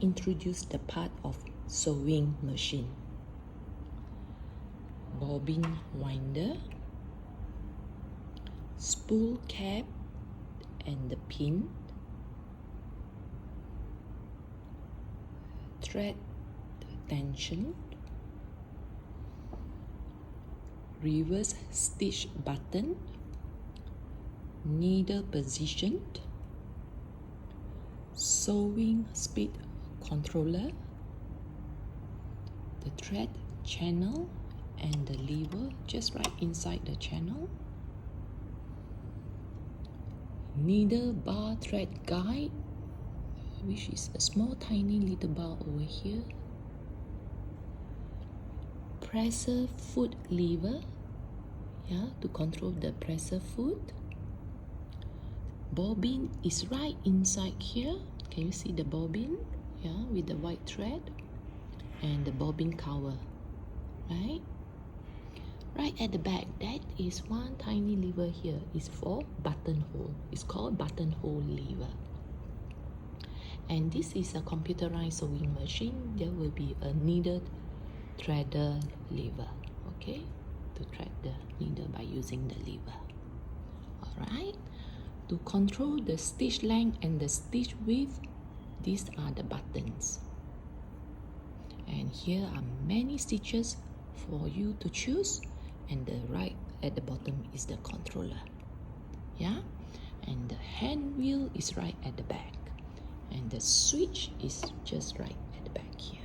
introduce the part of sewing machine. Bobbin winder, spool cap and the pin, thread tension, reverse stitch button, needle position, sewing speed controller, the thread channel and the lever just right inside the channel, needle bar thread guide, which is a small tiny little bar over here, presser foot lever, to control the presser foot. Bobbin is right inside here. Can you see the bobbin? With the white thread and the bobbin cover, right? Right at the back, that is one tiny lever here. It's for buttonhole. It's called buttonhole lever. And this is a computerized sewing machine. There will be a needle threader lever, okay, to thread the needle by using the lever. Alright, to control the stitch length and the stitch width, these are the buttons. And here are many stitches for you to choose, and the right at the bottom is the controller. And the hand wheel is right at the back, and the switch is just right at the back here.